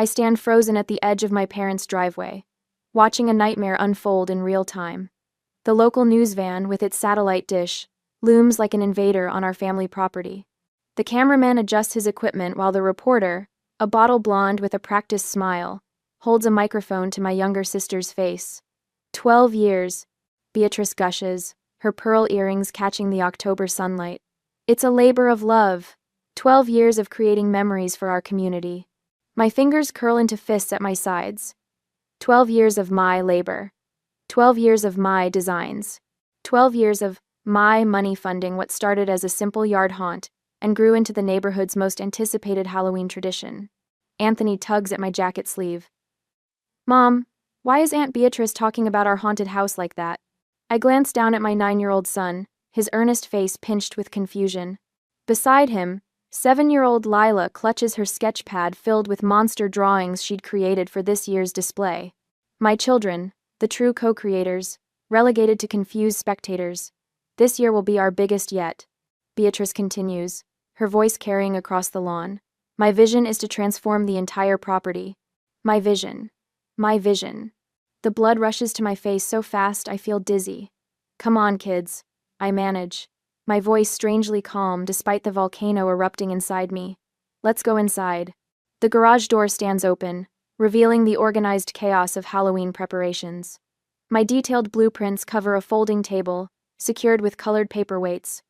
I stand frozen at the edge of my parents' driveway, watching a nightmare unfold in real time. The local news van, with its satellite dish, looms like an invader on our family property. The cameraman adjusts his equipment while the reporter, a bottle blonde with a practiced smile, holds a microphone to my younger sister's face. 12 years, Beatrice gushes, her pearl earrings catching the October sunlight. It's a labor of love. 12 years of creating memories for our community. My fingers curl into fists at my sides. 12 years of my labor. 12 years of my designs. 12 years of my money funding what started as a simple yard haunt and grew into the neighborhood's most anticipated Halloween tradition. Anthony tugs at my jacket sleeve. Mom, why is Aunt Beatrice talking about our haunted house like that? I glance down at my 9-year-old son, his earnest face pinched with confusion. Beside him, 7-year-old Lila clutches her sketch pad filled with monster drawings she'd created for this year's display. My children, the true co-creators, relegated to confused spectators. This year will be our biggest yet. Beatrice continues, her voice carrying across the lawn. My vision is to transform the entire property. My vision. My vision. The blood rushes to my face so fast I feel dizzy. Come on, kids. I manage. My voice strangely calm despite the volcano erupting inside me. Let's go inside. The garage door stands open, revealing the organized chaos of Halloween preparations. My detailed blueprints cover a folding table, secured with colored paperweights.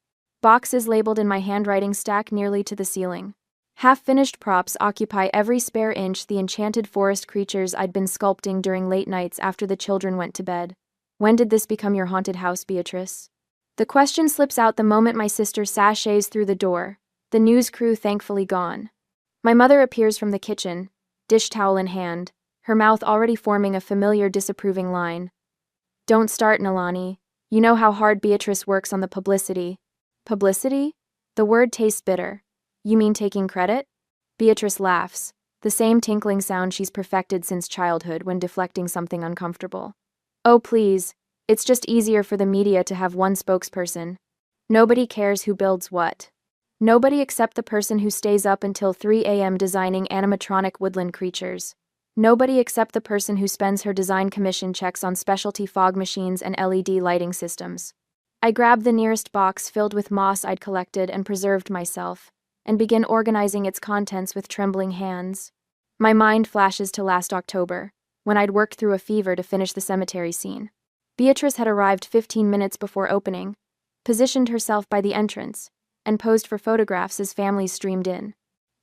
Boxes labeled in my handwriting stack nearly to the ceiling. Half-finished props occupy every spare inch the enchanted forest creatures I'd been sculpting during late nights after the children went to bed. When did this become your haunted house, Beatrice? The question slips out the moment my sister sashays through the door, the news crew thankfully gone. My mother appears from the kitchen, dish towel in hand, her mouth already forming a familiar disapproving line. Don't start, Nalani. You know how hard Beatrice works on the publicity. Publicity? The word tastes bitter. You mean taking credit? Beatrice laughs, the same tinkling sound she's perfected since childhood when deflecting something uncomfortable. Oh please, it's just easier for the media to have one spokesperson. Nobody cares who builds what. Nobody except the person who stays up until 3 a.m. designing animatronic woodland creatures. Nobody except the person who spends her design commission checks on specialty fog machines and LED lighting systems. I grab the nearest box filled with moss I'd collected and preserved myself, and begin organizing its contents with trembling hands. My mind flashes to last October, when I'd worked through a fever to finish the cemetery scene. Beatrice had arrived 15 minutes before opening, positioned herself by the entrance, and posed for photographs as families streamed in.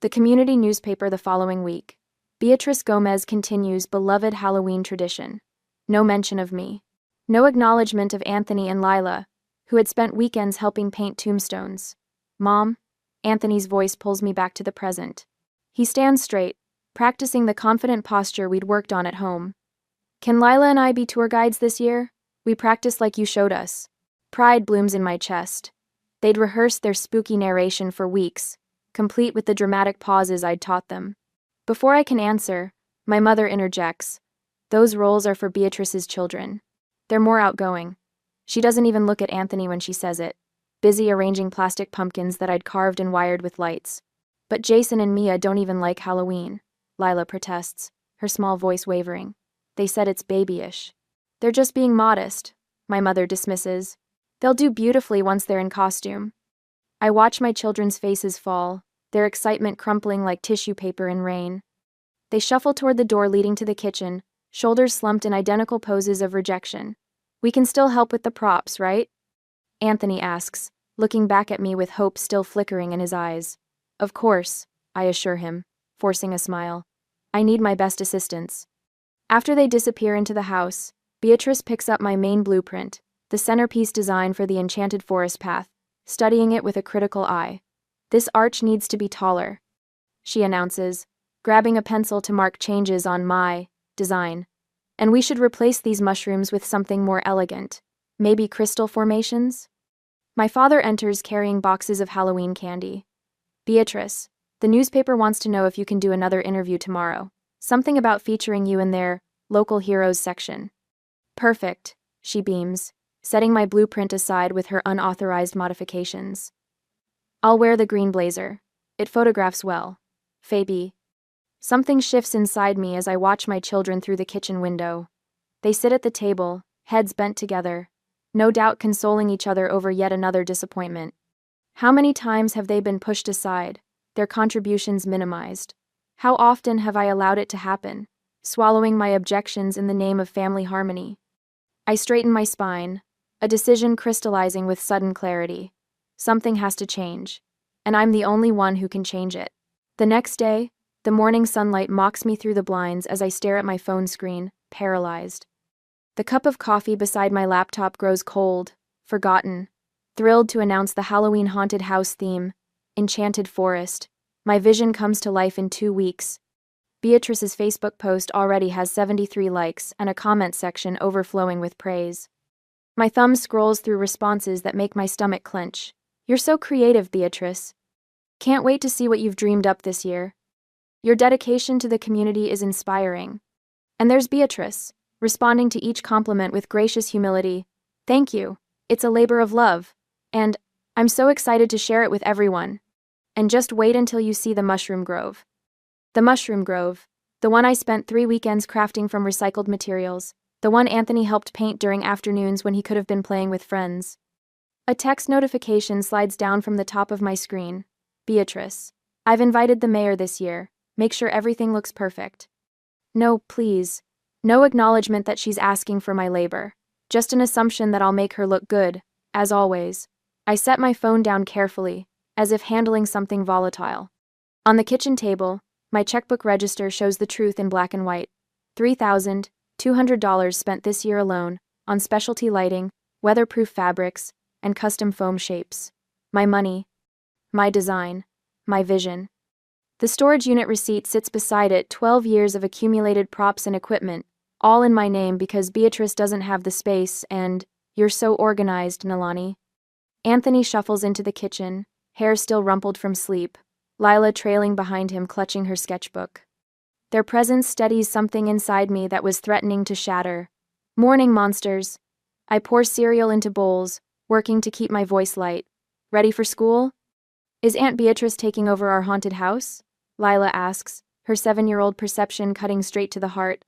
The community newspaper the following week. Beatrice Gomez continues beloved Halloween tradition. No mention of me. No acknowledgement of Anthony and Lila, who had spent weekends helping paint tombstones. Mom? Anthony's voice pulls me back to the present. He stands straight, practicing the confident posture we'd worked on at home. Can Lila and I be tour guides this year? We practiced like you showed us. Pride blooms in my chest. They'd rehearsed their spooky narration for weeks, complete with the dramatic pauses I'd taught them. Before I can answer, my mother interjects. Those roles are for Beatrice's children. They're more outgoing. She doesn't even look at Anthony when she says it, busy arranging plastic pumpkins that I'd carved and wired with lights. But Jason and Mia don't even like Halloween, Lila protests, her small voice wavering. They said it's babyish. They're just being modest, my mother dismisses. They'll do beautifully once they're in costume. I watch my children's faces fall, their excitement crumpling like tissue paper in rain. They shuffle toward the door leading to the kitchen, shoulders slumped in identical poses of rejection. We can still help with the props, right? Anthony asks, looking back at me with hope still flickering in his eyes. Of course, I assure him, forcing a smile. I need my best assistance. After they disappear into the house, Beatrice picks up my main blueprint, the centerpiece design for the enchanted forest path, studying it with a critical eye. This arch needs to be taller, she announces, grabbing a pencil to mark changes on my design. And we should replace these mushrooms with something more elegant, maybe crystal formations? My father enters carrying boxes of Halloween candy. Beatrice, the newspaper wants to know if you can do another interview tomorrow. Something about featuring you in their local heroes section. Perfect, she beams, setting my blueprint aside with her unauthorized modifications. I'll wear the green blazer. It photographs well. Fabi. Something shifts inside me as I watch my children through the kitchen window. They sit at the table, heads bent together, no doubt consoling each other over yet another disappointment. How many times have they been pushed aside, their contributions minimized? How often have I allowed it to happen, swallowing my objections in the name of family harmony? I straighten my spine, a decision crystallizing with sudden clarity. Something has to change, and I'm the only one who can change it. The next day, the morning sunlight mocks me through the blinds as I stare at my phone screen, paralyzed. The cup of coffee beside my laptop grows cold, forgotten. Thrilled to announce the Halloween haunted house theme, Enchanted Forest. My vision comes to life in 2 weeks. Beatrice's Facebook post already has 73 likes and a comment section overflowing with praise. My thumb scrolls through responses that make my stomach clench. You're so creative, Beatrice. Can't wait to see what you've dreamed up this year. Your dedication to the community is inspiring. And there's Beatrice, responding to each compliment with gracious humility. Thank you. It's a labor of love. And I'm so excited to share it with everyone. And just wait until you see the Mushroom Grove. The Mushroom Grove, the one I spent 3 weekends crafting from recycled materials, the one Anthony helped paint during afternoons when he could have been playing with friends. A text notification slides down from the top of my screen. Beatrice, I've invited the mayor this year. Make sure everything looks perfect. No, please. No acknowledgement that she's asking for my labor. Just an assumption that I'll make her look good, as always. I set my phone down carefully, as if handling something volatile. On the kitchen table, my checkbook register shows the truth in black and white. $3,200 spent this year alone, on specialty lighting, weatherproof fabrics, and custom foam shapes. My money. My design. My vision. The storage unit receipt sits beside it, 12 years of accumulated props and equipment, all in my name because Beatrice doesn't have the space and, you're so organized, Nalani. Anthony shuffles into the kitchen, hair still rumpled from sleep, Lila trailing behind him clutching her sketchbook. Their presence steadies something inside me that was threatening to shatter. Morning, monsters. I pour cereal into bowls, working to keep my voice light. Ready for school? Is Aunt Beatrice taking over our haunted house? Lila asks, her 7-year-old perception cutting straight to the heart.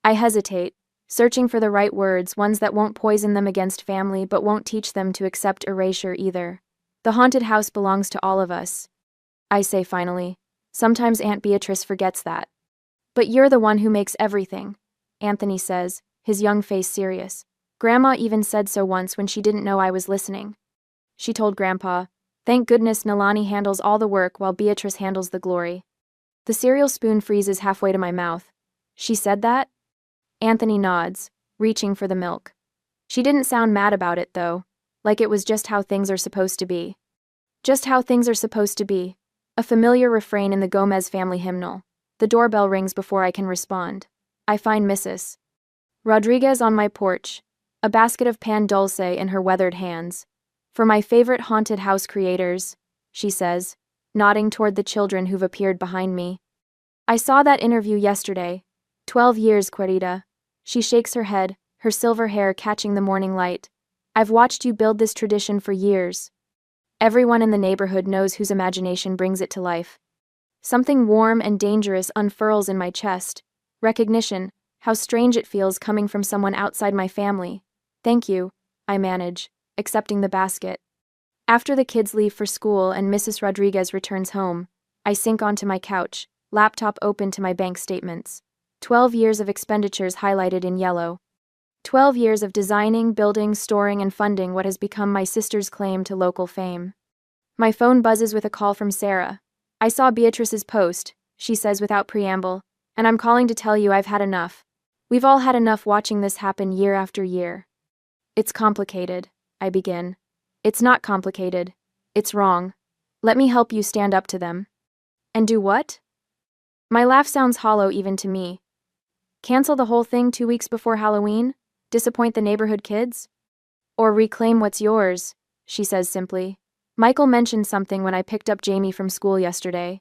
I hesitate, searching for the right words, ones that won't poison them against family but won't teach them to accept erasure either. The haunted house belongs to all of us. I say finally. Sometimes Aunt Beatrice forgets that. But you're the one who makes everything, Anthony says, his young face serious. Grandma even said so once when she didn't know I was listening. She told Grandpa, "Thank goodness Nalani handles all the work while Beatrice handles the glory." The cereal spoon freezes halfway to my mouth. She said that? Anthony nods, reaching for the milk. She didn't sound mad about it, though, like it was just how things are supposed to be. Just how things are supposed to be. A familiar refrain in the Gomez family hymnal. The doorbell rings before I can respond. I find Mrs. Rodriguez on my porch, a basket of pan dulce in her weathered hands. For my favorite haunted house creators, she says, nodding toward the children who've appeared behind me. I saw that interview yesterday. 12 years, Querida. She shakes her head, her silver hair catching the morning light. I've watched you build this tradition for years. Everyone in the neighborhood knows whose imagination brings it to life. Something warm and dangerous unfurls in my chest. Recognition, how strange it feels coming from someone outside my family. Thank you, I manage, accepting the basket. After the kids leave for school and Mrs. Rodriguez returns home, I sink onto my couch, laptop open to my bank statements. 12 years of expenditures highlighted in yellow. 12 years of designing, building, storing, and funding what has become my sister's claim to local fame. My phone buzzes with a call from Sarah. I saw Beatrice's post, she says without preamble, and I'm calling to tell you I've had enough. We've all had enough watching this happen year after year. It's complicated, I begin. It's not complicated. It's wrong. Let me help you stand up to them. And do what? My laugh sounds hollow even to me. Cancel the whole thing 2 weeks before Halloween? Disappoint the neighborhood kids? Or reclaim what's yours, she says simply. Michael mentioned something when I picked up Jamie from school yesterday.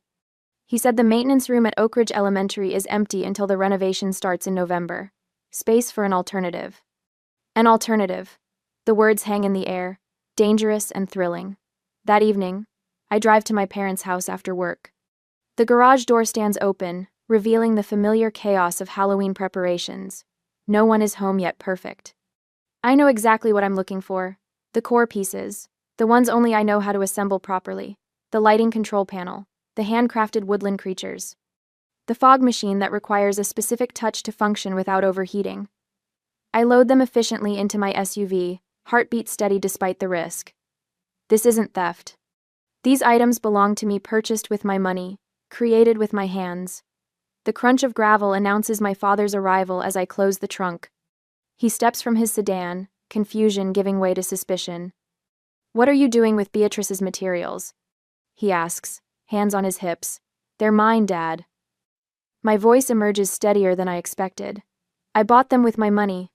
He said the maintenance room at Oak Ridge Elementary is empty until the renovation starts in November. Space for an alternative. An alternative. The words hang in the air, dangerous and thrilling. That evening, I drive to my parents' house after work. The garage door stands open, revealing the familiar chaos of Halloween preparations. No one is home yet perfect. I know exactly what I'm looking for. The core pieces. The ones only I know how to assemble properly. The lighting control panel. The handcrafted woodland creatures. The fog machine that requires a specific touch to function without overheating. I load them efficiently into my SUV, heartbeat steady despite the risk. This isn't theft. These items belong to me, purchased with my money, created with my hands. The crunch of gravel announces my father's arrival as I close the trunk. He steps from his sedan, confusion giving way to suspicion. "What are you doing with Beatrice's materials?" he asks, hands on his hips. "They're mine, Dad." My voice emerges steadier than I expected. "I bought them with my money."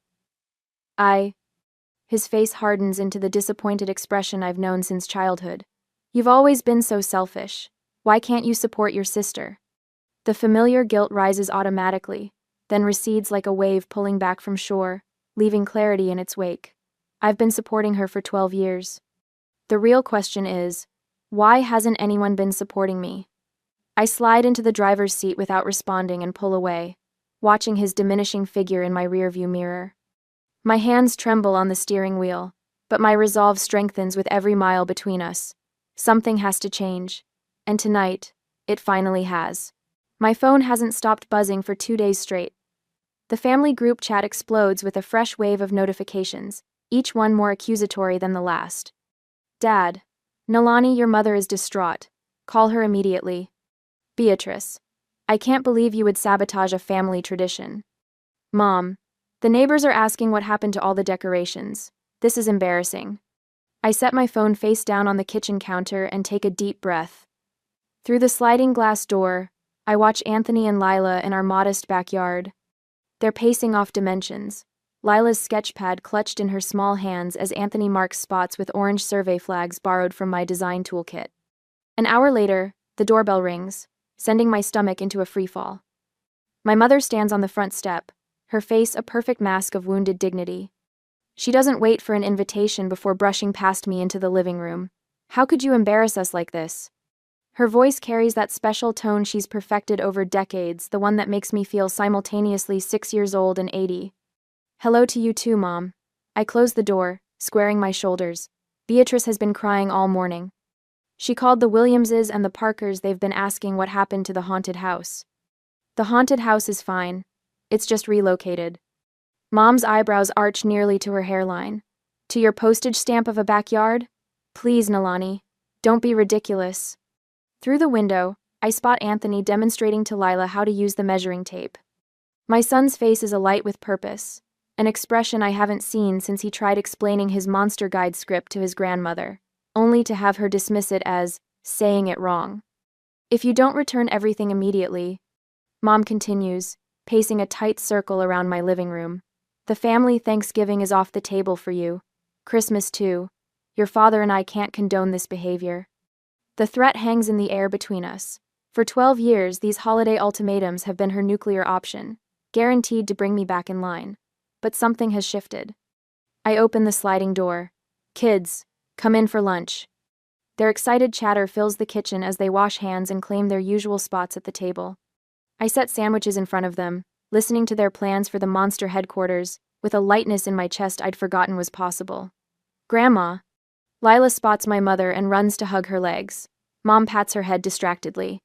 His face hardens into the disappointed expression I've known since childhood. "You've always been so selfish. Why can't you support your sister?" The familiar guilt rises automatically, then recedes like a wave pulling back from shore, leaving clarity in its wake. I've been supporting her for 12 years. The real question is, why hasn't anyone been supporting me? I slide into the driver's seat without responding and pull away, watching his diminishing figure in my rearview mirror. My hands tremble on the steering wheel, but my resolve strengthens with every mile between us. Something has to change, and tonight, it finally has. My phone hasn't stopped buzzing for 2 days straight. The family group chat explodes with a fresh wave of notifications, each one more accusatory than the last. "Dad, Nalani, your mother is distraught. Call her immediately." "Beatrice, I can't believe you would sabotage a family tradition." "Mom, the neighbors are asking what happened to all the decorations. This is embarrassing." I set my phone face down on the kitchen counter and take a deep breath. Through the sliding glass door, I watch Anthony and Lila in our modest backyard. They're pacing off dimensions, Lila's sketchpad clutched in her small hands as Anthony marks spots with orange survey flags borrowed from my design toolkit. An hour later, the doorbell rings, sending my stomach into a freefall. My mother stands on the front step, her face a perfect mask of wounded dignity. She doesn't wait for an invitation before brushing past me into the living room. "How could you embarrass us like this?" Her voice carries that special tone she's perfected over decades, the one that makes me feel simultaneously 6 years old and 80. "Hello to you too, Mom." I close the door, squaring my shoulders. Beatrice has been crying all morning. She called the Williamses and the Parkers. They've been asking what happened to the haunted house. "The haunted house is fine. It's just relocated." Mom's eyebrows arch nearly to her hairline. "To your postage stamp of a backyard? Please, Nalani, don't be ridiculous." Through the window, I spot Anthony demonstrating to Lila how to use the measuring tape. My son's face is alight with purpose, an expression I haven't seen since he tried explaining his Monster Guide script to his grandmother, only to have her dismiss it as saying it wrong. "If you don't return everything immediately," Mom continues, pacing a tight circle around my living room, "the family Thanksgiving is off the table for you. Christmas too. Your father and I can't condone this behavior." The threat hangs in the air between us. For 12 years, these holiday ultimatums have been her nuclear option, guaranteed to bring me back in line. But something has shifted. I open the sliding door. "Kids, come in for lunch." Their excited chatter fills the kitchen as they wash hands and claim their usual spots at the table. I set sandwiches in front of them, listening to their plans for the monster headquarters, with a lightness in my chest I'd forgotten was possible. "Grandma." Lila spots my mother and runs to hug her legs. Mom pats her head distractedly.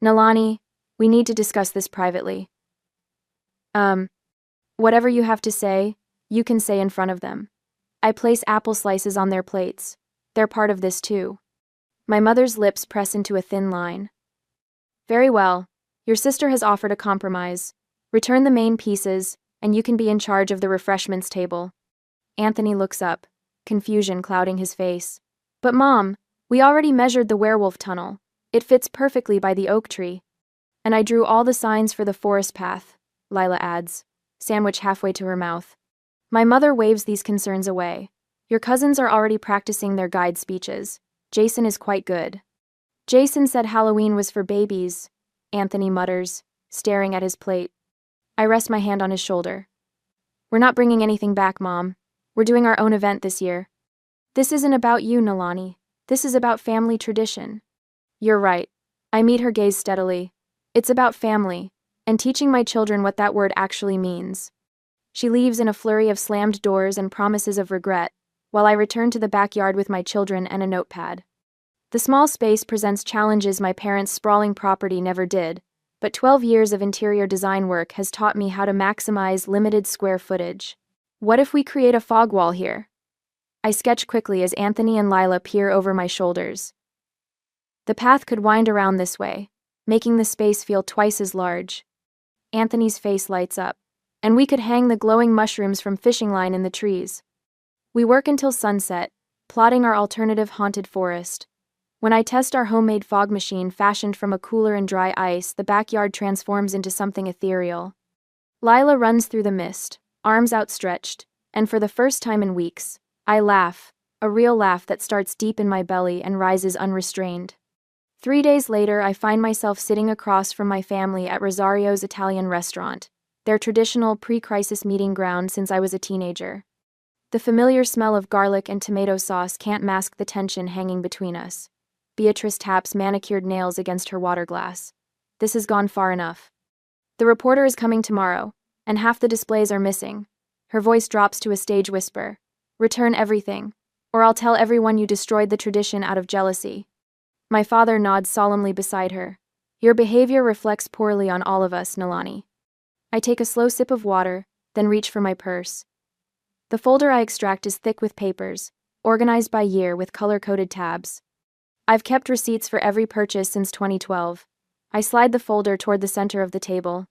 "Nalani, we need to discuss this privately." Whatever you have to say, you can say in front of them." I place apple slices on their plates. They're part of this too. My mother's lips press into a thin line. "Very well. Your sister has offered a compromise. Return the main pieces, and you can be in charge of the refreshments table." Anthony looks up, confusion clouding his face. "But Mom, we already measured the werewolf tunnel. It fits perfectly by the oak tree." "And I drew all the signs for the forest path," Lila adds, sandwich halfway to her mouth. My mother waves these concerns away. "Your cousins are already practicing their guide speeches. Jason is quite good." "Jason said Halloween was for babies," Anthony mutters, staring at his plate. I rest my hand on his shoulder. "We're not bringing anything back, Mom. We're doing our own event this year." "This isn't about you, Nalani. This is about family tradition." "You're right." I meet her gaze steadily. It's about family, and teaching my children what that word actually means. She leaves in a flurry of slammed doors and promises of regret, while I return to the backyard with my children and a notepad. The small space presents challenges my parents' sprawling property never did, but 12 years of interior design work has taught me how to maximize limited square footage. What if we create a fog wall here? I sketch quickly as Anthony and Lila peer over my shoulders. The path could wind around this way, making the space feel twice as large. Anthony's face lights up, and we could hang the glowing mushrooms from fishing line in the trees. We work until sunset, plotting our alternative haunted forest. When I test our homemade fog machine fashioned from a cooler and dry ice, the backyard transforms into something ethereal. Lila runs through the mist, arms outstretched, and for the first time in weeks, I laugh, a real laugh that starts deep in my belly and rises unrestrained. 3 days later, I find myself sitting across from my family at Rosario's Italian restaurant, their traditional pre-crisis meeting ground since I was a teenager. The familiar smell of garlic and tomato sauce can't mask the tension hanging between us. Beatrice taps manicured nails against her water glass. This has gone far enough. The reporter is coming tomorrow, and half the displays are missing. Her voice drops to a stage whisper. Return everything, or I'll tell everyone you destroyed the tradition out of jealousy. My father nods solemnly beside her. Your behavior reflects poorly on all of us, Nalani. I take a slow sip of water, then reach for my purse. The folder I extract is thick with papers, organized by year with color-coded tabs. I've kept receipts for every purchase since 2012. I slide the folder toward the center of the table.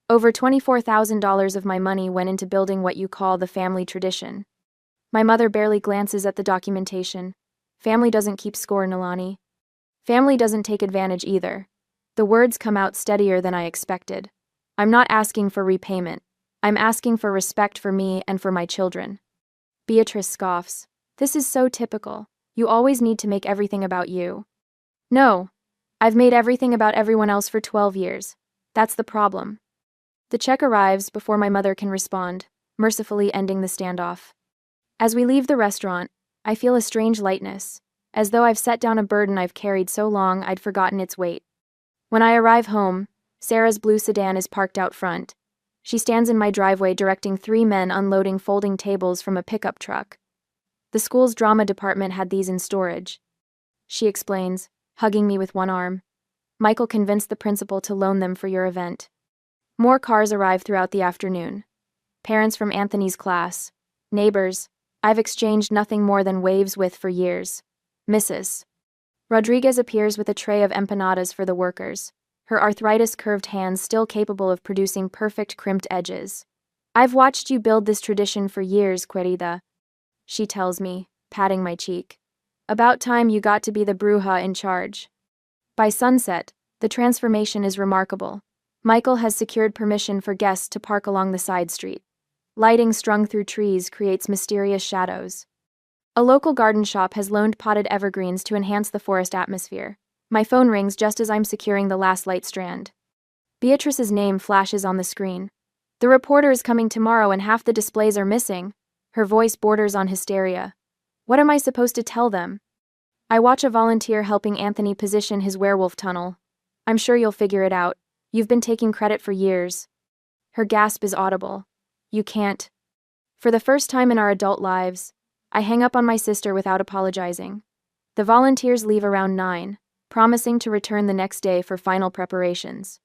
Over $24,000 of my money went into building what you call the family tradition. My mother barely glances at the documentation. Family doesn't keep score, Nalani. Family doesn't take advantage either. The words come out steadier than I expected. I'm not asking for repayment. I'm asking for respect for me and for my children. Beatrice scoffs. This is so typical. You always need to make everything about you. No. I've made everything about everyone else for 12 years. That's the problem. The check arrives before my mother can respond, mercifully ending the standoff. As we leave the restaurant, I feel a strange lightness, as though I've set down a burden I've carried so long I'd forgotten its weight. When I arrive home, Sarah's blue sedan is parked out front. She stands in my driveway directing 3 men unloading folding tables from a pickup truck. The school's drama department had these in storage. She explains, hugging me with one arm. Michael convinced the principal to loan them for your event. More cars arrive throughout the afternoon. Parents from Anthony's class. Neighbors I've exchanged nothing more than waves with for years. Mrs. Rodriguez appears with a tray of empanadas for the workers, her arthritis-curved hands still capable of producing perfect crimped edges. I've watched you build this tradition for years, querida, she tells me, patting my cheek. About time you got to be the bruja in charge. By sunset, the transformation is remarkable. Michael has secured permission for guests to park along the side street. Lighting strung through trees creates mysterious shadows. A local garden shop has loaned potted evergreens to enhance the forest atmosphere. My phone rings just as I'm securing the last light strand. Beatrice's name flashes on the screen. The reporter is coming tomorrow and half the displays are missing. Her voice borders on hysteria. What am I supposed to tell them? I watch a volunteer helping Anthony position his werewolf tunnel. I'm sure you'll figure it out. You've been taking credit for years. Her gasp is audible. You can't. For the first time in our adult lives, I hang up on my sister without apologizing. The volunteers leave around 9, promising to return the next day for final preparations.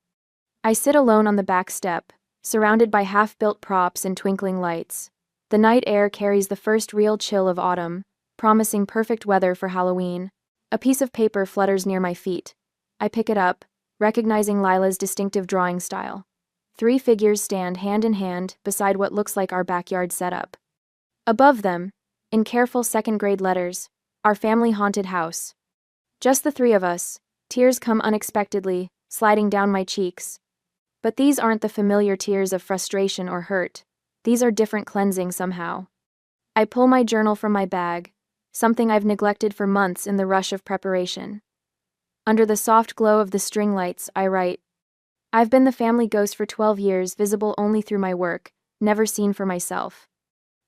I sit alone on the back step, surrounded by half-built props and twinkling lights. The night air carries the first real chill of autumn, promising perfect weather for Halloween. A piece of paper flutters near my feet. I pick it up, recognizing Lila's distinctive drawing style. 3 figures stand hand in hand beside what looks like our backyard setup. Above them, in careful second-grade letters, our family-haunted house. Just the 3 of us. Tears come unexpectedly, sliding down my cheeks. But these aren't the familiar tears of frustration or hurt. These are different, cleansing somehow. I pull my journal from my bag, something I've neglected for months in the rush of preparation. Under the soft glow of the string lights, I write, I've been the family ghost for 12 years, visible only through my work, never seen for myself.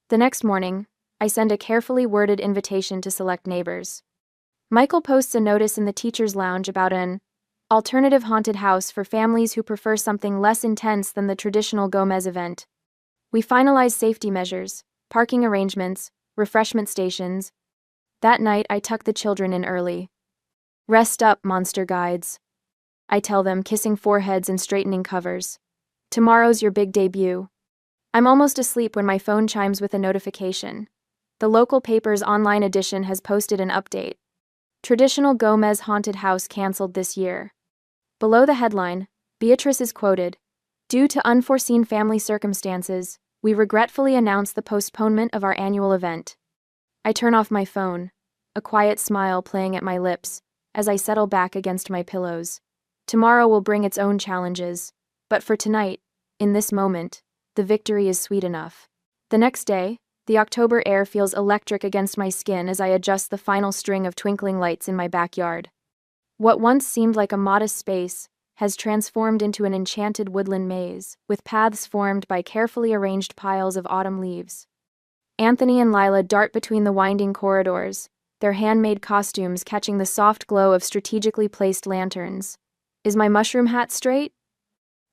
The next morning, I send a carefully worded invitation to select neighbors. Michael posts a notice in the teacher's lounge about an alternative haunted house for families who prefer something less intense than the traditional Gomez event. We finalized safety measures, parking arrangements, refreshment stations. That night, I tuck the children in early. Rest up, monster guides, I tell them, kissing foreheads and straightening covers. Tomorrow's your big debut. I'm almost asleep when my phone chimes with a notification. The local paper's online edition has posted an update. Traditional Gomez haunted house canceled this year. Below the headline, Beatrice is quoted, "Due to unforeseen family circumstances, we regretfully announce the postponement of our annual event." I turn off my phone, a quiet smile playing at my lips, as I settle back against my pillows. Tomorrow will bring its own challenges, but for tonight, in this moment, the victory is sweet enough. The next day, the October air feels electric against my skin as I adjust the final string of twinkling lights in my backyard. What once seemed like a modest space has transformed into an enchanted woodland maze, with paths formed by carefully arranged piles of autumn leaves. Anthony and Lila dart between the winding corridors, their handmade costumes catching the soft glow of strategically placed lanterns. Is my mushroom hat straight?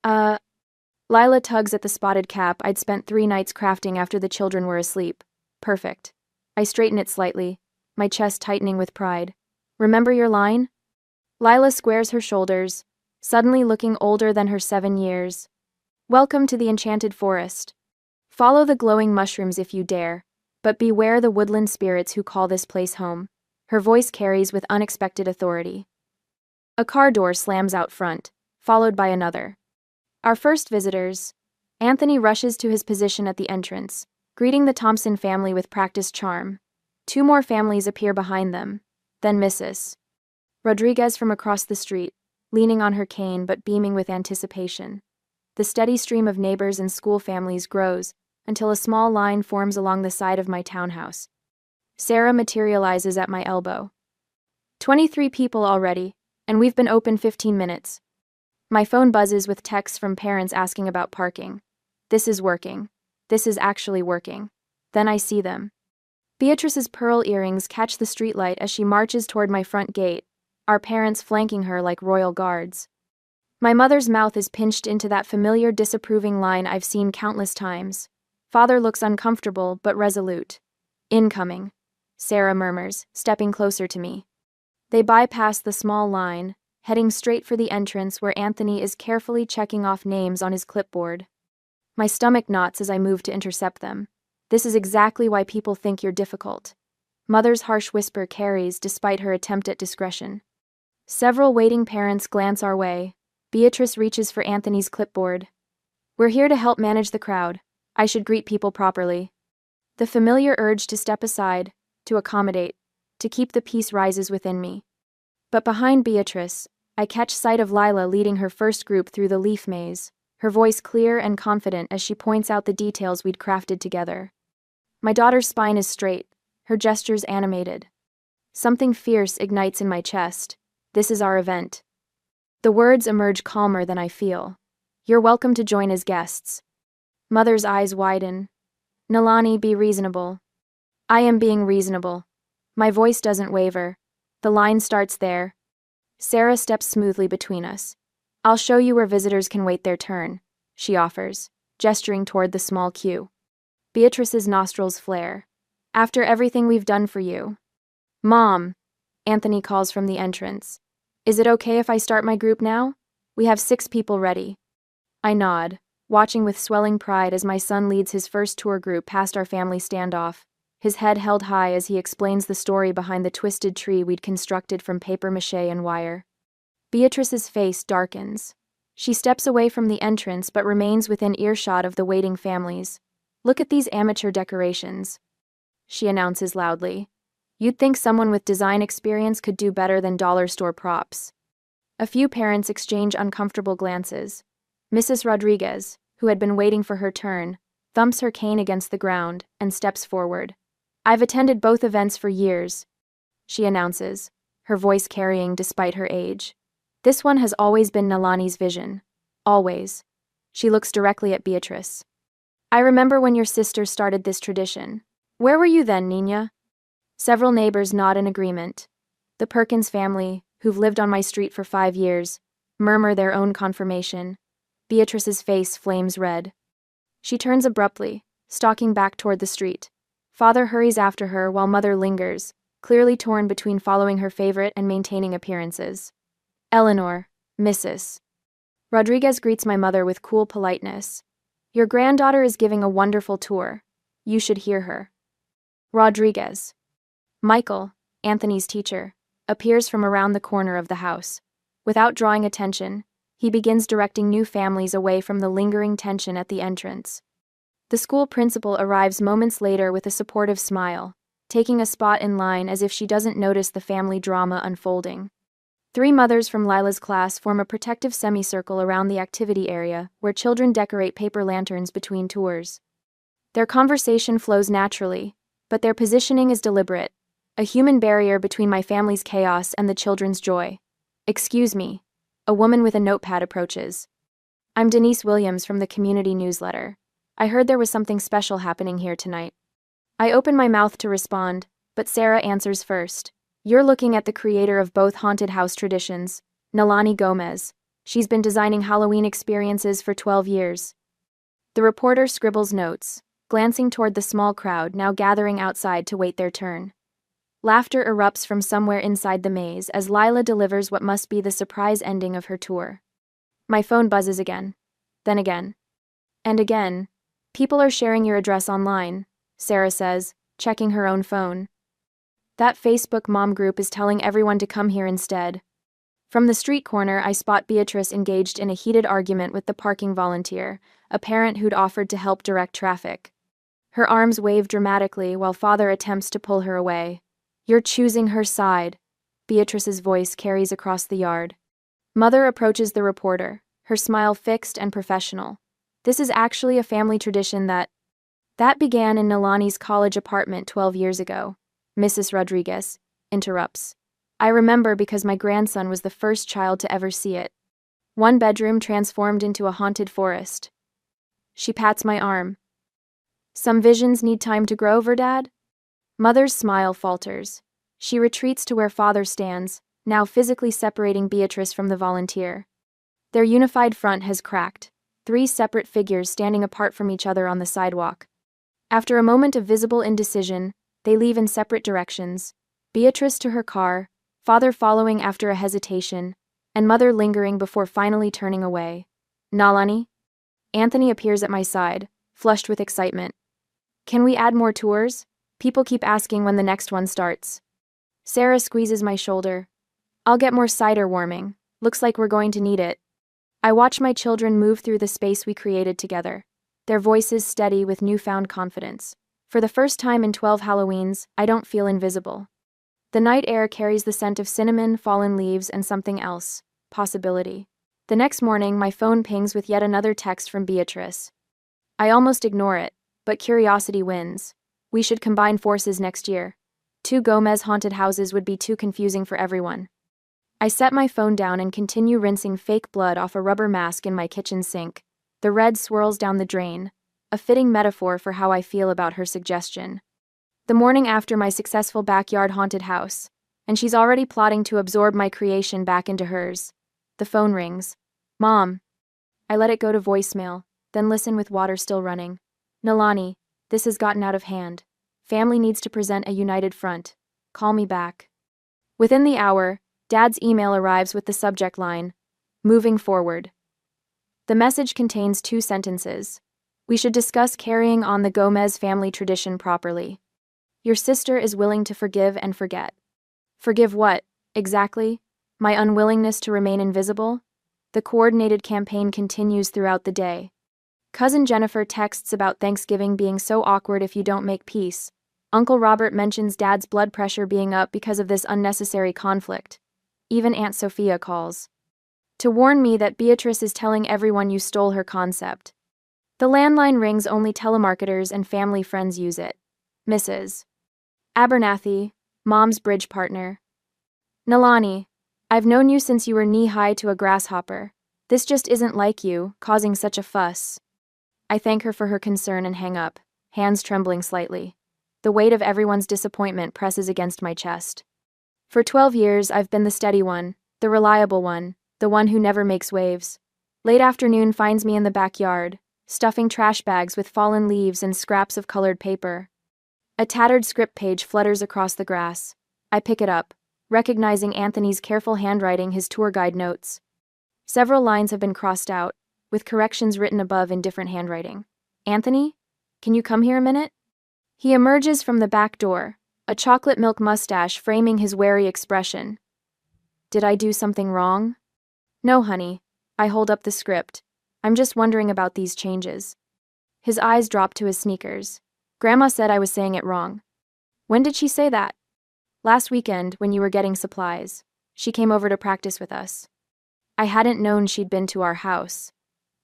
Lila tugs at the spotted cap I'd spent 3 nights crafting after the children were asleep. Perfect. I straighten it slightly, my chest tightening with pride. Remember your line? Lila squares her shoulders, suddenly looking older than her 7 years. Welcome to the enchanted forest. Follow the glowing mushrooms if you dare, but beware the woodland spirits who call this place home. Her voice carries with unexpected authority. A car door slams out front, followed by another. Our first visitors. Anthony rushes to his position at the entrance, greeting the Thompson family with practiced charm. 2 more families appear behind them, then Mrs. Rodriguez from across the street, leaning on her cane but beaming with anticipation. The steady stream of neighbors and school families grows until a small line forms along the side of my townhouse. Sarah materializes at my elbow. 23 people already, and we've been open 15 minutes. My phone buzzes with texts from parents asking about parking. This is working. This is actually working. Then I see them. Beatrice's pearl earrings catch the streetlight as she marches toward my front gate, our parents flanking her like royal guards. My mother's mouth is pinched into that familiar disapproving line I've seen countless times. Father looks uncomfortable but resolute. Incoming, Sarah murmurs, stepping closer to me. They bypass the small line, heading straight for the entrance where Anthony is carefully checking off names on his clipboard. My stomach knots as I move to intercept them. This is exactly why people think you're difficult. Mother's harsh whisper carries despite her attempt at discretion. Several waiting parents glance our way. Beatrice reaches for Anthony's clipboard. We're here to help manage the crowd. I should greet people properly. The familiar urge to step aside, to accommodate, to keep the peace rises within me. But behind Beatrice, I catch sight of Lila leading her first group through the leaf maze, her voice clear and confident as she points out the details we'd crafted together. My daughter's spine is straight, her gestures animated. Something fierce ignites in my chest. This is our event. The words emerge calmer than I feel. You're welcome to join as guests. Mother's eyes widen. Nalani, be reasonable. I am being reasonable. My voice doesn't waver. The line starts there. Sarah steps smoothly between us. I'll show you where visitors can wait their turn, she offers, gesturing toward the small queue. Beatrice's nostrils flare. After everything we've done for you. Mom, Anthony calls from the entrance. Is it okay if I start my group now? We have 6 people ready. I nod, watching with swelling pride as my son leads his first tour group past our family standoff, his head held high as he explains the story behind the twisted tree we'd constructed from papier-mâché and wire. Beatrice's face darkens. She steps away from the entrance but remains within earshot of the waiting families. Look at these amateur decorations, she announces loudly. You'd think someone with design experience could do better than dollar store props. A few parents exchange uncomfortable glances. Mrs. Rodriguez, who had been waiting for her turn, thumps her cane against the ground and steps forward. I've attended both events for years, she announces, her voice carrying despite her age. This one has always been Nalani's vision. Always. She looks directly at Beatrice. I remember when your sister started this tradition. Where were you then, Nina? Several neighbors nod in agreement. The Perkins family, who've lived on my street for 5 years, murmur their own confirmation. Beatrice's face flames red. She turns abruptly, stalking back toward the street. Father hurries after her while mother lingers, clearly torn between following her favorite and maintaining appearances. Eleanor, Mrs. Rodriguez greets my mother with cool politeness. Your granddaughter is giving a wonderful tour. You should hear her. Rodriguez. Michael, Anthony's teacher, appears from around the corner of the house. Without drawing attention, he begins directing new families away from the lingering tension at the entrance. The school principal arrives moments later with a supportive smile, taking a spot in line as if she doesn't notice the family drama unfolding. 3 mothers from Lila's class form a protective semicircle around the activity area, where children decorate paper lanterns between tours. Their conversation flows naturally, but their positioning is deliberate, a human barrier between my family's chaos and the children's joy. Excuse me. A woman with a notepad approaches. I'm Denise Williams from the community newsletter. I heard there was something special happening here tonight. I open my mouth to respond, but Sarah answers first. You're looking at the creator of both haunted house traditions, Nalani Gomez. She's been designing Halloween experiences for 12 years. The reporter scribbles notes, glancing toward the small crowd now gathering outside to wait their turn. Laughter erupts from somewhere inside the maze as Lila delivers what must be the surprise ending of her tour. My phone buzzes again. Then again. And again. People are sharing your address online, Sarah says, checking her own phone. That Facebook mom group is telling everyone to come here instead. From the street corner, I spot Beatrice engaged in a heated argument with the parking volunteer, a parent who'd offered to help direct traffic. Her arms wave dramatically while father attempts to pull her away. You're choosing her side, Beatrice's voice carries across the yard. Mother approaches the reporter, her smile fixed and professional. This is actually a family tradition that began in Nalani's college apartment 12 years ago, Mrs. Rodriguez interrupts. I remember because my grandson was the first child to ever see it. One bedroom transformed into a haunted forest. She pats my arm. Some visions need time to grow, Verdad? Mother's smile falters. She retreats to where father stands, now physically separating Beatrice from the volunteer. Their unified front has cracked, 3 separate figures standing apart from each other on the sidewalk. After a moment of visible indecision, they leave in separate directions, Beatrice to her car, father following after a hesitation, and mother lingering before finally turning away. Nalani? Anthony appears at my side, flushed with excitement. Can we add more tours? People keep asking when the next one starts. Sarah squeezes my shoulder. I'll get more cider warming. Looks like we're going to need it. I watch my children move through the space we created together, their voices steady with newfound confidence. For the first time in 12 Halloweens, I don't feel invisible. The night air carries the scent of cinnamon, fallen leaves, and something else, possibility. The next morning, my phone pings with yet another text from Beatrice. I almost ignore it, but curiosity wins. We should combine forces next year. 2 Gomez haunted houses would be too confusing for everyone. I set my phone down and continue rinsing fake blood off a rubber mask in my kitchen sink. The red swirls down the drain, a fitting metaphor for how I feel about her suggestion. The morning after my successful backyard haunted house, and she's already plotting to absorb my creation back into hers. The phone rings. Mom. I let it go to voicemail, then listen with water still running. Nalani, this has gotten out of hand. Family needs to present a united front. Call me back. Within the hour, Dad's email arrives with the subject line, Moving Forward. The message contains 2 sentences. We should discuss carrying on the Gomez family tradition properly. Your sister is willing to forgive and forget. Forgive what, exactly? My unwillingness to remain invisible? The coordinated campaign continues throughout the day. Cousin Jennifer texts about Thanksgiving being so awkward if you don't make peace. Uncle Robert mentions Dad's blood pressure being up because of this unnecessary conflict. Even Aunt Sophia calls to warn me that Beatrice is telling everyone you stole her concept. The landline rings, only telemarketers and family friends use it. Mrs. Abernathy, Mom's bridge partner. Nalani, I've known you since you were knee-high to a grasshopper. This just isn't like you, causing such a fuss. I thank her for her concern and hang up, hands trembling slightly. The weight of everyone's disappointment presses against my chest. For 12 years, I've been the steady one, the reliable one, the one who never makes waves. Late afternoon finds me in the backyard, stuffing trash bags with fallen leaves and scraps of colored paper. A tattered script page flutters across the grass. I pick it up, recognizing Anthony's careful handwriting, his tour guide notes. Several lines have been crossed out, with corrections written above in different handwriting. Anthony? Can you come here a minute? He emerges from the back door, a chocolate milk mustache framing his wary expression. Did I do something wrong? No, honey. I hold up the script. I'm just wondering about these changes. His eyes drop to his sneakers. Grandma said I was saying it wrong. When did she say that? Last weekend, when you were getting supplies. She came over to practice with us. I hadn't known she'd been to our house.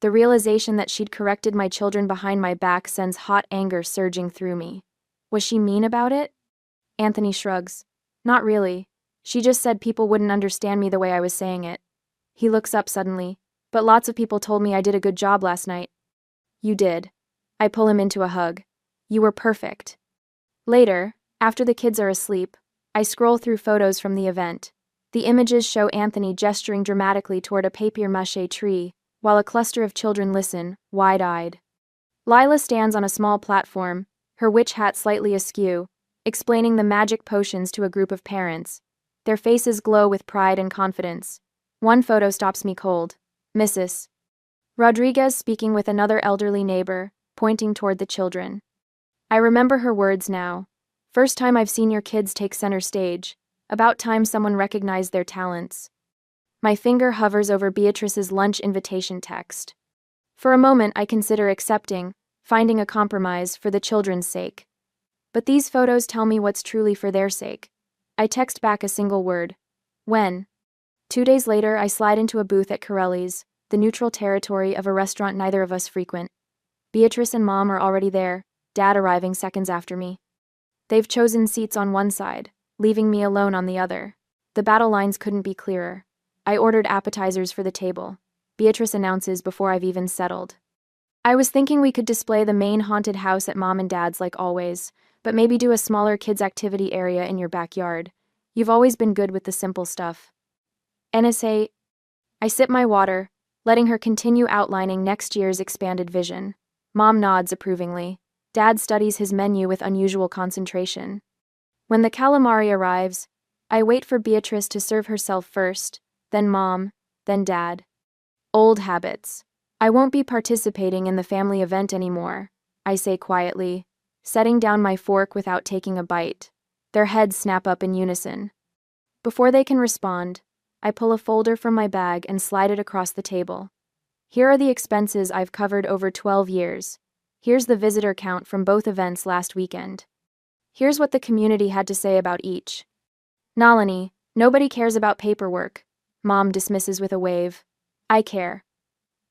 The realization that she'd corrected my children behind my back sends hot anger surging through me. Was she mean about it? Anthony shrugs. Not really. She just said people wouldn't understand me the way I was saying it. He looks up suddenly. But lots of people told me I did a good job last night. You did. I pull him into a hug. You were perfect. Later, after the kids are asleep, I scroll through photos from the event. The images show Anthony gesturing dramatically toward a papier-mâché tree, while a cluster of children listen, wide-eyed. Lila stands on a small platform, her witch hat slightly askew, explaining the magic potions to a group of parents. Their faces glow with pride and confidence. One photo stops me cold. Mrs. Rodriguez speaking with another elderly neighbor, pointing toward the children. I remember her words now. First time I've seen your kids take center stage. About time someone recognized their talents. My finger hovers over Beatrice's lunch invitation text. For a moment I consider accepting, finding a compromise for the children's sake. But these photos tell me what's truly for their sake. I text back a single word. When? 2 days later, I slide into a booth at Corelli's, the neutral territory of a restaurant neither of us frequent. Beatrice and Mom are already there, Dad arriving seconds after me. They've chosen seats on one side, leaving me alone on the other. The battle lines couldn't be clearer. I ordered appetizers for the table. Beatrice announces before I've even settled. I was thinking we could display the main haunted house at Mom and Dad's like always, but maybe do a smaller kids' activity area in your backyard. You've always been good with the simple stuff. NSA. I sip my water, letting her continue outlining next year's expanded vision. Mom nods approvingly. Dad studies his menu with unusual concentration. When the calamari arrives, I wait for Beatrice to serve herself first, then Mom, then Dad. Old habits. I won't be participating in the family event anymore, I say quietly, setting down my fork without taking a bite. Their heads snap up in unison. Before they can respond, I pull a folder from my bag and slide it across the table. Here are the expenses I've covered over 12 years. Here's the visitor count from both events last weekend. Here's what the community had to say about each. Nalini, nobody cares about paperwork. Mom dismisses with a wave. I care.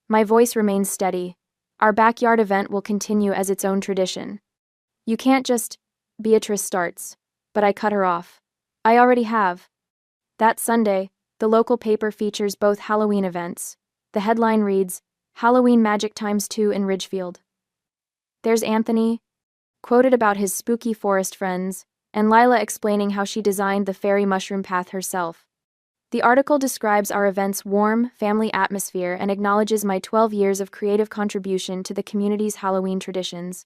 My voice remains steady. Our backyard event will continue as its own tradition. You can't just... Beatrice starts, but I cut her off. I already have. That Sunday, the local paper features both Halloween events. The headline reads, Halloween Magic ×2 in Ridgefield. There's Anthony, quoted about his spooky forest friends, and Lila explaining how she designed the fairy mushroom path herself. The article describes our event's warm, family atmosphere and acknowledges my 12 years of creative contribution to the community's Halloween traditions.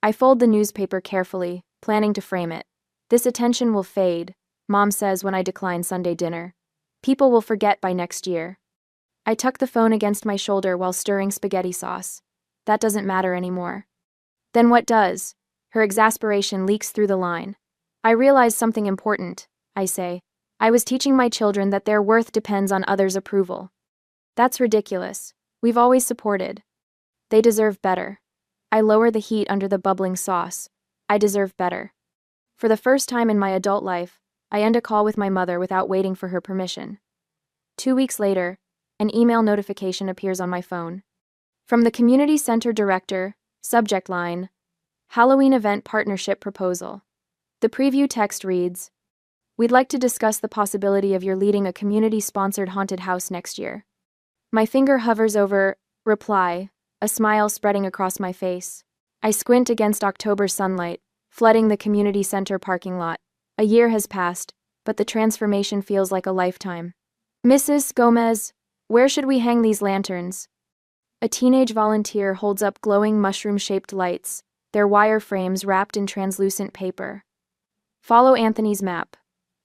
I fold the newspaper carefully, planning to frame it. This attention will fade, Mom says when I decline Sunday dinner. People will forget by next year. I tuck the phone against my shoulder while stirring spaghetti sauce. That doesn't matter anymore. Then what does? Her exasperation leaks through the line. I realize something important, I say. I was teaching my children that their worth depends on others' approval. That's ridiculous. We've always supported. They deserve better. I lower the heat under the bubbling sauce. I deserve better. For the first time in my adult life, I end a call with my mother without waiting for her permission. 2 weeks later, an email notification appears on my phone. From the Community Center Director, subject line, Halloween Event Partnership Proposal. The preview text reads, We'd like to discuss the possibility of your leading a community-sponsored haunted house next year. My finger hovers over reply, a smile spreading across my face. I squint against October sunlight, flooding the community center parking lot. A year has passed, but the transformation feels like a lifetime. Mrs. Gomez, Where should we hang these lanterns? A teenage volunteer holds up glowing mushroom-shaped lights, their wire frames wrapped in translucent paper. Follow Anthony's map,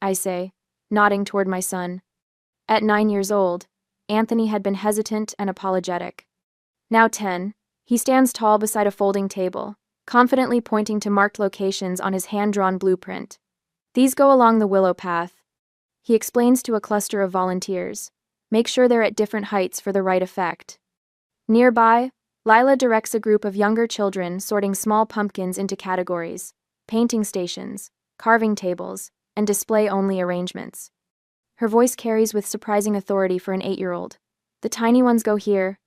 I say, nodding toward my son. At 9 years old, Anthony had been hesitant and apologetic. Now 10, he stands tall beside a folding table, confidently pointing to marked locations on his hand-drawn blueprint. These go along the willow path. He explains to a cluster of volunteers. Make sure they're at different heights for the right effect. Nearby, Lila directs a group of younger children sorting small pumpkins into categories: painting stations, carving tables, and display-only arrangements. Her voice carries with surprising authority for an 8-year-old. The tiny ones go here,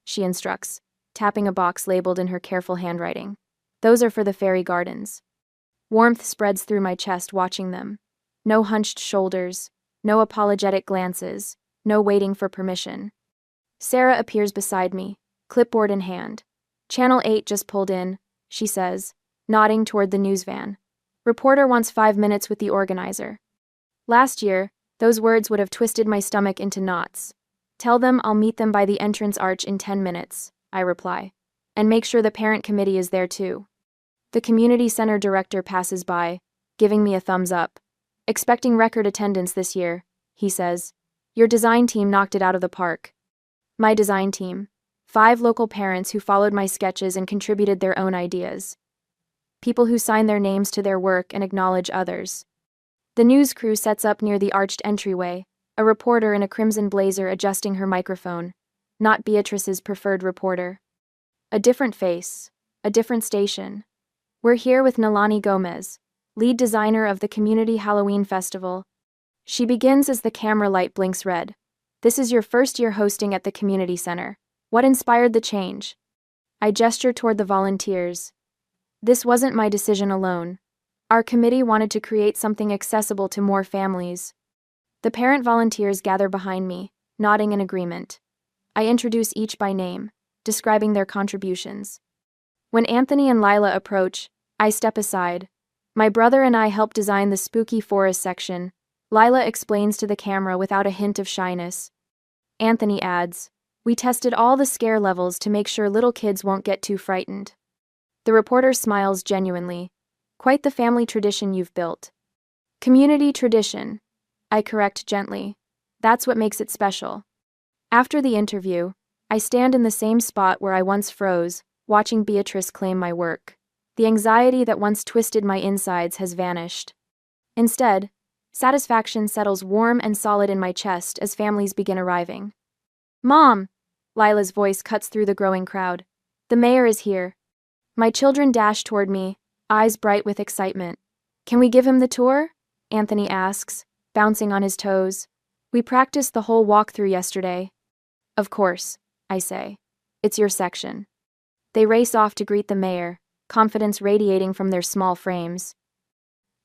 she instructs, tapping a box labeled in her careful handwriting. Those are for the fairy gardens. Warmth spreads through my chest watching them. No hunched shoulders, no apologetic glances, no waiting for permission. Sarah appears beside me, clipboard in hand. Channel 8 just pulled in, she says, nodding toward the news van. Reporter wants 5 minutes with the organizer. Last year, those words would have twisted my stomach into knots. Tell them I'll meet them by the entrance arch in 10 minutes, I reply. And make sure the parent committee is there too. The community center director passes by, giving me a thumbs up. Expecting record attendance this year, he says. Your design team knocked it out of the park. My design team. 5 local parents who followed my sketches and contributed their own ideas. People who sign their names to their work and acknowledge others. The news crew sets up near the arched entryway, a reporter in a crimson blazer adjusting her microphone. Not Beatrice's preferred reporter. A different face, a different station. We're here with Nalani Gomez, lead designer of the Community Halloween Festival. She begins as the camera light blinks red. This is your first year hosting at the community center. What inspired the change? I gesture toward the volunteers. This wasn't my decision alone. Our committee wanted to create something accessible to more families. The parent volunteers gather behind me, nodding in agreement. I introduce each by name, describing their contributions. When Anthony and Lila approach, I step aside. My brother and I helped design the spooky forest section. Lila explains to the camera without a hint of shyness. Anthony adds, we tested all the scare levels to make sure little kids won't get too frightened. The reporter smiles genuinely. Quite the family tradition you've built. Community tradition, I correct gently. That's what makes it special. After the interview, I stand in the same spot where I once froze, watching Beatrice claim my work. The anxiety that once twisted my insides has vanished. Instead, satisfaction settles warm and solid in my chest as families begin arriving. Mom! Lila's voice cuts through the growing crowd. The mayor is here. My children dash toward me, eyes bright with excitement. Can we give him the tour? Anthony asks, bouncing on his toes. We practiced the whole walkthrough yesterday. Of course, I say. It's your section. They race off to greet the mayor, confidence radiating from their small frames.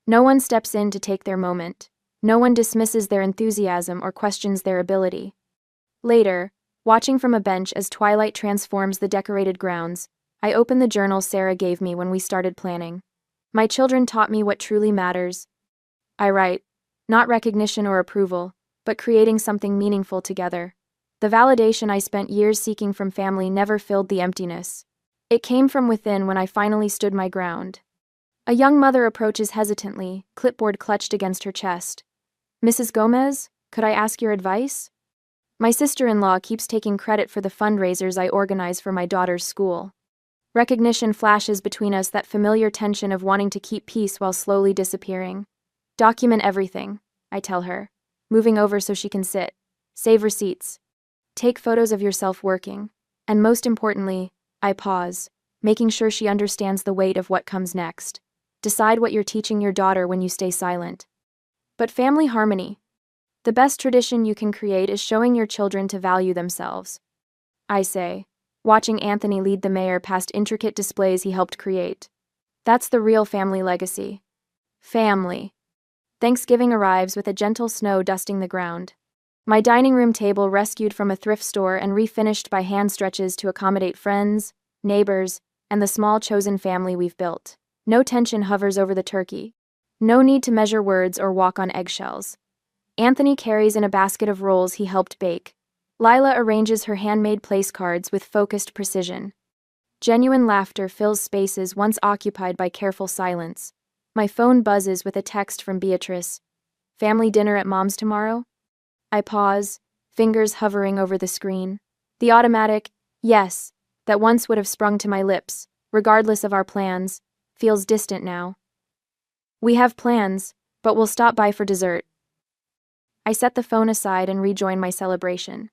No one steps in to take their moment. No one dismisses their enthusiasm or questions their ability. Later, watching from a bench as twilight transforms the decorated grounds, I open the journal Sarah gave me when we started planning. My children taught me what truly matters. I write, not recognition or approval, but creating something meaningful together. The validation I spent years seeking from family never filled the emptiness. It came from within when I finally stood my ground. A young mother approaches hesitantly, clipboard clutched against her chest. Mrs. Gomez, could I ask your advice? My sister-in-law keeps taking credit for the fundraisers I organize for my daughter's school. Recognition flashes between us, that familiar tension of wanting to keep peace while slowly disappearing. Document everything, I tell her, moving over so she can sit. Save receipts. Take photos of yourself working. And most importantly, I pause, making sure she understands the weight of what comes next. Decide what you're teaching your daughter when you stay silent. But family harmony. The best tradition you can create is showing your children to value themselves. I say, watching Anthony lead the mayor past intricate displays he helped create. That's the real family legacy. Family. Thanksgiving arrives with a gentle snow dusting the ground. My dining room table rescued from a thrift store and refinished by hand stretches to accommodate friends, neighbors, and the small chosen family we've built. No tension hovers over the turkey. No need to measure words or walk on eggshells. Anthony carries in a basket of rolls he helped bake. Lila arranges her handmade place cards with focused precision. Genuine laughter fills spaces once occupied by careful silence. My phone buzzes with a text from Beatrice. Family dinner at Mom's tomorrow? I pause, fingers hovering over the screen. The automatic, yes, that once would have sprung to my lips, regardless of our plans, feels distant now. We have plans, but we'll stop by for dessert. I set the phone aside and rejoin my celebration.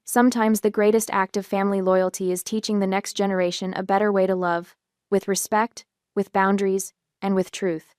Sometimes the greatest act of family loyalty is teaching the next generation a better way to love, with respect, with boundaries, and with truth.